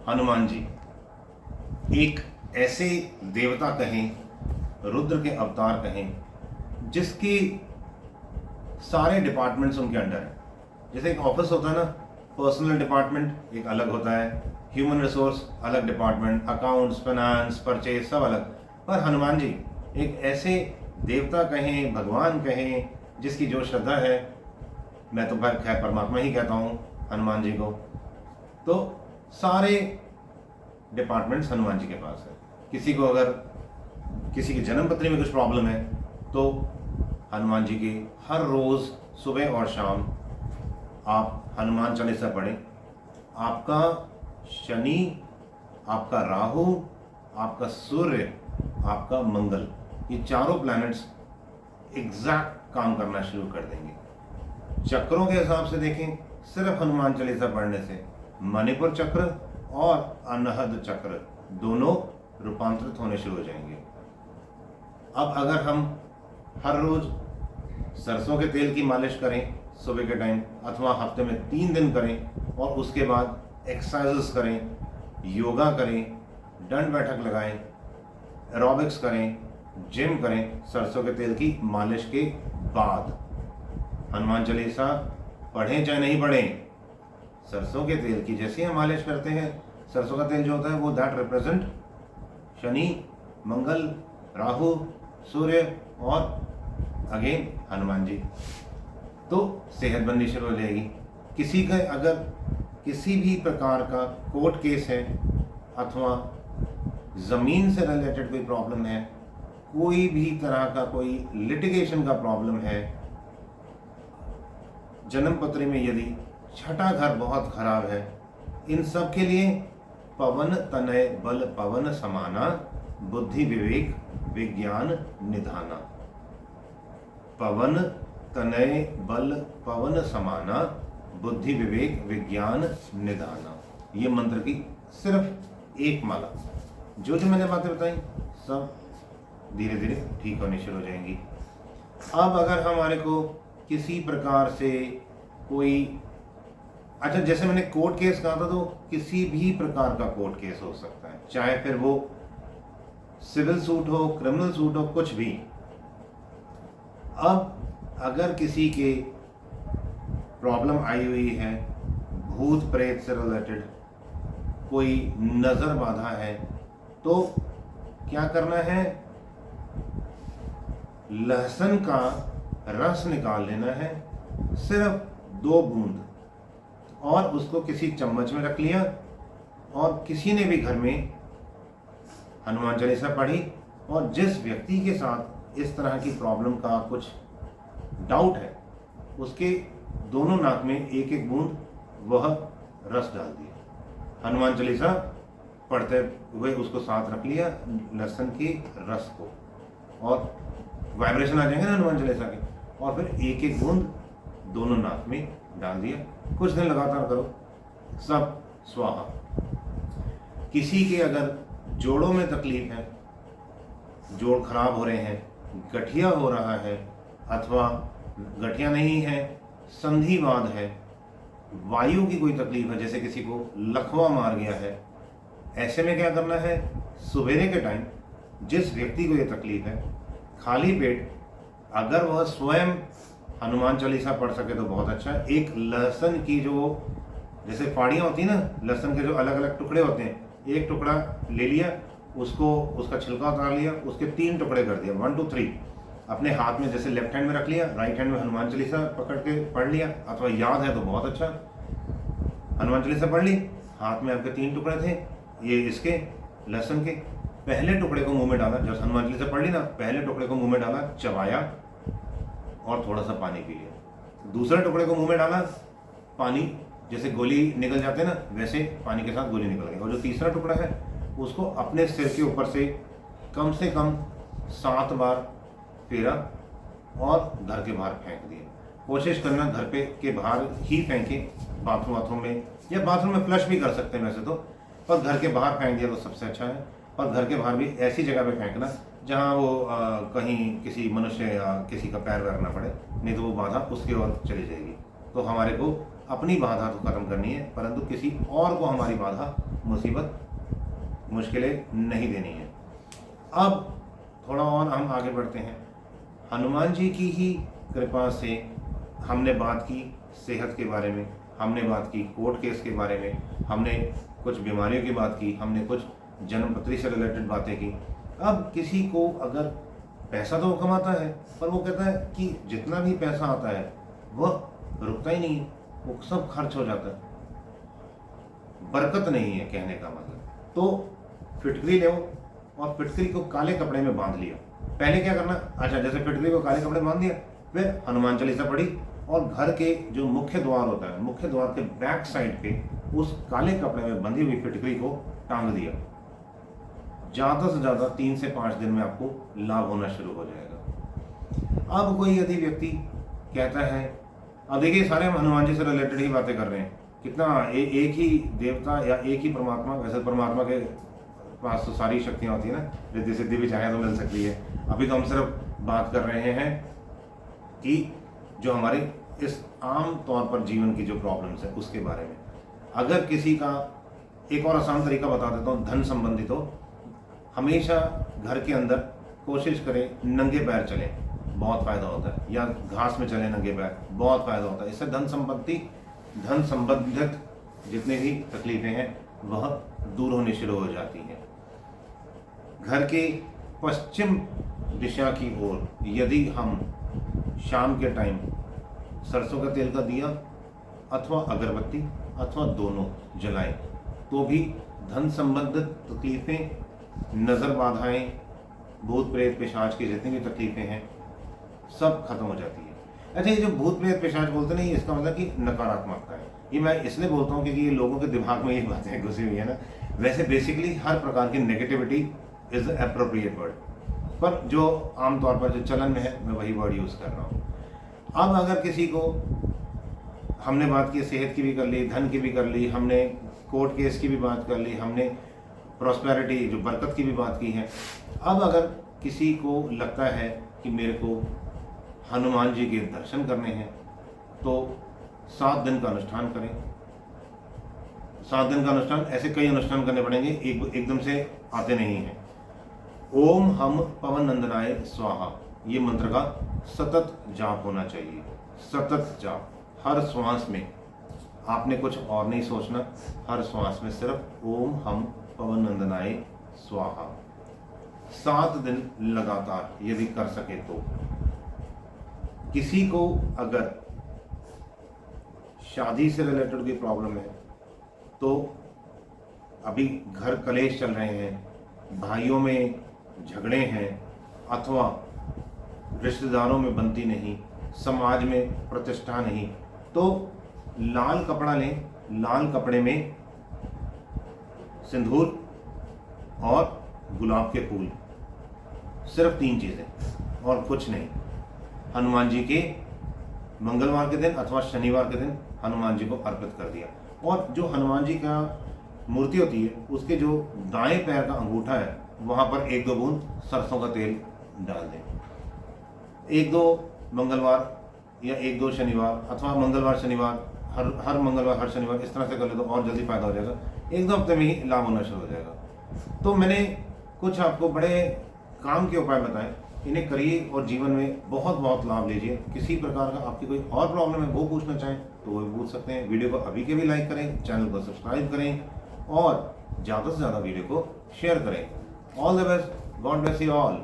हनुमान जी एक ऐसे देवता कहें, रुद्र के अवतार कहें, जिसके सारे डिपार्टमेंट्स उनके अंडर हैं। जैसे एक ऑफिस होता है ना, पर्सनल डिपार्टमेंट एक अलग होता है, ह्यूमन रिसोर्स अलग डिपार्टमेंट, अकाउंट्स, फाइनेंस, परचेज सब अलग। पर हनुमान जी एक ऐसे देवता कहें, भगवान कहें, जिसकी जो श्रद्धा है, मैं तो खैर परमात्मा ही कहता हूँ हनुमान जी को, तो सारे डिपार्टमेंट्स हनुमान जी के पास है। किसी को अगर किसी की जन्म पत्री में कुछ प्रॉब्लम है तो हनुमान जी की हर रोज़ सुबह और शाम आप हनुमान चालीसा पढ़ें। आपका शनि, आपका राहु, आपका सूर्य, आपका मंगल, ये चारों प्लैनेट्स एग्जैक्ट काम करना शुरू कर देंगे। चक्रों के हिसाब से देखें, सिर्फ हनुमान चालीसा पढ़ने से मणिपुर चक्र और अनहद चक्र दोनों रूपांतरित होने शुरू हो जाएंगे। अब अगर हम हर रोज सरसों के तेल की मालिश करें सुबह के टाइम, अथवा हफ्ते में 3 दिन करें, और उसके बाद एक्सरसाइजेस करें, योगा करें, दंड बैठक लगाएं, एरोबिक्स करें, जिम करें, सरसों के तेल की मालिश के बाद हनुमान चालीसा पढ़ें चाहे नहीं पढ़ें, सरसों के तेल की जैसे हम मालिश करते हैं, सरसों का तेल जो होता है वो दैट रिप्रेजेंट शनि, मंगल, राहु, सूर्य और अगेन हनुमान जी, तो सेहत बननी शुरू हो जाएगी। किसी का अगर किसी भी प्रकार का कोर्ट केस है, अथवा ज़मीन से रिलेटेड कोई प्रॉब्लम है, कोई भी तरह का कोई लिटिगेशन का प्रॉब्लम है, जन्म पत्री में यदि छठा घर बहुत खराब है, इन सब के लिए पवन तनय बल पवन समाना, बुद्धि विवेक विज्ञान निधाना। पवन तनय बल पवन समाना, बुद्धि विवेक विज्ञान निधाना, ये मंत्र की सिर्फ एक माला। जो जो मैंने बातें बताई सब धीरे धीरे ठीक होनी शुरू हो जाएंगी। अब अगर हमारे को किसी प्रकार से कोई, अच्छा जैसे मैंने कोर्ट केस कहा था, तो किसी भी प्रकार का कोर्ट केस हो सकता है, चाहे फिर वो सिविल सूट हो, क्रिमिनल सूट हो, कुछ भी। अब अगर किसी के प्रॉब्लम आई हुई है, भूत प्रेत से रिलेटेड कोई नजर बाधा है, तो क्या करना है, लहसुन का रस निकाल लेना है, सिर्फ 2 बूंद, और उसको किसी चम्मच में रख लिया, और किसी ने भी घर में हनुमान चालीसा पढ़ी, और जिस व्यक्ति के साथ इस तरह की प्रॉब्लम का कुछ डाउट है, उसके दोनों नाक में 1-1 बूंद वह रस डाल दिया, हनुमान चालीसा पढ़ते हुए उसको साथ रख लिया, लहसुन के रस को, और वाइब्रेशन आ जाएंगे ना हनुमान चालीसा के, और फिर 1-1 बूंद दोनों नाक में डाल दिया। कुछ दिन लगातार करो, सब स्वाहा। किसी के अगर जोड़ों में तकलीफ है, जोड़ खराब हो रहे हैं, गठिया हो रहा है, अथवा गठिया नहीं है, संधिवाद है, वायु की कोई तकलीफ है, जैसे किसी को लकवा मार गया है, ऐसे में क्या करना है, सवेरे के टाइम जिस व्यक्ति को ये तकलीफ है, खाली पेट अगर वह स्वयं हनुमान चालीसा पढ़ सके तो बहुत अच्छा है। एक लहसुन की जो जैसे फाड़ियाँ होती हैं ना, लहसुन के जो अलग अलग टुकड़े होते हैं, एक टुकड़ा ले लिया, उसको उसका छिलका उतार लिया, उसके 3 टुकड़े कर दिया, 1 2 3, अपने हाथ में जैसे लेफ्ट हैंड में रख लिया, राइट हैंड में हनुमान चालीसा पकड़ के पढ़ लिया, अथवा याद है तो बहुत अच्छा, हनुमान चालीसा पढ़ ली, हाथ में आपके 3 टुकड़े थे, ये इसके लहसुन के, पहले टुकड़े को मुंह में डाला, जब हनुमान चालीसा पढ़ ली ना, पहले टुकड़े को मुंह में डाला, चबाया और थोड़ा सा पानी पी लिया, दूसरे टुकड़े को मुंह में डाला, पानी जैसे गोली निकल जाते हैं ना, वैसे पानी के साथ गोली निकल गई, और जो तीसरा टुकड़ा है उसको अपने सिर के ऊपर से कम 7 बार फेरा और घर के बाहर फेंक दिया। कोशिश करना घर पे के बाहर ही फेंके, बाथरूम में, या बाथरूम में फ्लश भी कर सकते हैं वैसे तो, पर घर के बाहर फेंक दिया तो सबसे अच्छा है। और घर के बाहर भी ऐसी जगह पे फेंकना जहाँ वो कहीं किसी मनुष्य या किसी का पैर वैर ना पड़े, नहीं तो वो बाधा उसकी ओर चली जाएगी। तो हमारे को अपनी बाधा तो खत्म करनी है, परंतु किसी और को हमारी बाधा, मुसीबत, मुश्किलें नहीं देनी है। अब थोड़ा और हम आगे बढ़ते हैं। हनुमान जी की ही कृपा से हमने बात की सेहत के बारे में, हमने बात की कोर्ट केस के बारे में, हमने कुछ बीमारियों की बात की, हमने कुछ जन्म पत्री से रिलेटेड बातें की। अब किसी को अगर पैसा तो वो कमाता है, पर वो कहता है कि जितना भी पैसा आता है वह रुकता ही नहीं है, वो सब खर्च हो जाता है, बरकत नहीं है कहने का मतलब। तो फिटकरी लो और फिटकरी को काले कपड़े में बांध लिया। पहले क्या करना, अच्छा जैसे फिटकरी को काले कपड़े में बांध दिया, फिर हनुमान चालीसा पढ़ी और घर के जो मुख्य द्वार होता है, मुख्य द्वार के बैक साइड पे उस काले कपड़े में बंधी हुई फिटकरी को टांग दिया। ज़्यादा से ज़्यादा 3 से 5 दिन में आपको लाभ होना शुरू हो जाएगा। अब कोई यदि व्यक्ति कहता है, अब देखिए सारे हम हनुमान जी से रिलेटेड ही बातें कर रहे हैं, कितना एक ही देवता या एक ही परमात्मा, वैसे परमात्मा के पास तो सारी शक्तियाँ होती है ना, रिद्धि सिद्धि भी चाहे तो मिल सकती है। अभी तो हम सिर्फ बात कर रहे हैं कि जो हमारे इस आम तौर पर जीवन की जो प्रॉब्लम्स है उसके बारे में। अगर किसी का, एक और आसान तरीका बता देता हूँ धन संबंधित हो, हमेशा घर के अंदर कोशिश करें नंगे पैर चलें, बहुत फ़ायदा होता है, या घास में चलें नंगे पैर, बहुत फ़ायदा होता है। इससे धन संबंधित जितने भी तकलीफ़ें हैं वह दूर होनी शुरू हो जाती हैं। घर के पश्चिम दिशा की ओर यदि हम शाम के टाइम सरसों का तेल का दिया अथवा अगरबत्ती अथवा दोनों जलाएं, तो भी धन संबंधित तकलीफ़ें, नज़र बाधाएं, भूत प्रेत पिशाच की जितनी भी तकलीफ़ें हैं सब खत्म हो जाती है। अच्छा, ये जो भूत प्रेत पिशाच बोलते नहीं, इसका मतलब कि नकारात्मकता है। ये मैं इसलिए बोलता हूँ क्योंकि ये लोगों के दिमाग में ये बातें घुसी हुई है ना। वैसे बेसिकली हर प्रकार की नेगेटिविटी इज़ एप्रोप्रिएट वर्ड, पर जो आमतौर पर जो चलन में है मैं वही वर्ड यूज़ कर रहा हूँ। अब अगर किसी को, हमने बात की सेहत की भी कर ली, धन की भी कर ली, हमने कोर्ट केस की भी बात कर ली, हमने प्रॉस्पेरिटी जो बरकत की भी बात की है। अब अगर किसी को लगता है कि मेरे को हनुमान जी के दर्शन करने हैं, तो 7 दिन का अनुष्ठान करें। 7 दिन का अनुष्ठान, ऐसे कई अनुष्ठान करने पड़ेंगे, एकदम से आते नहीं हैं। ओम हम पवन नंदनाय स्वाहा, ये मंत्र का सतत जाप होना चाहिए। सतत जाप, हर श्वास में आपने कुछ और नहीं सोचना, हर श्वास में सिर्फ ओम हम पवन नंदनाय स्वाहा। 7 दिन लगातार यदि कर सके तो। किसी को अगर शादी से रिलेटेड कोई प्रॉब्लम है, तो अभी घर कलेश चल रहे हैं, भाइयों में झगड़े हैं, अथवा रिश्तेदारों में बनती नहीं, समाज में प्रतिष्ठा नहीं, तो लाल कपड़ा लें, लाल कपड़े में सिंदूर और गुलाब के फूल, सिर्फ 3 चीज़ें और कुछ नहीं। हनुमान जी के मंगलवार के दिन अथवा शनिवार के दिन हनुमान जी को अर्पित कर दिया। और जो हनुमान जी का मूर्ति होती है उसके जो दाएं पैर का अंगूठा है वहाँ पर 1-2 बूंद सरसों का तेल डाल दें। 1-2 मंगलवार या 1-2 शनिवार, अथवा मंगलवार शनिवार, हर मंगलवार हर शनिवार, इस तरह से कर ले तो और जल्दी फायदा हो जाएगा। 1-2 हफ्ते में ही लाभ होना शुरू हो जाएगा। तो मैंने कुछ आपको बड़े काम के उपाय बताए, इन्हें करिए और जीवन में बहुत बहुत लाभ लीजिए। किसी प्रकार का आपकी कोई और प्रॉब्लम है वो पूछना चाहें तो वो भी पूछ सकते हैं। वीडियो को अभी के भी लाइक करें, चैनल को सब्सक्राइब करें और ज़्यादा से ज़्यादा वीडियो को शेयर करें। All the best, God bless you all.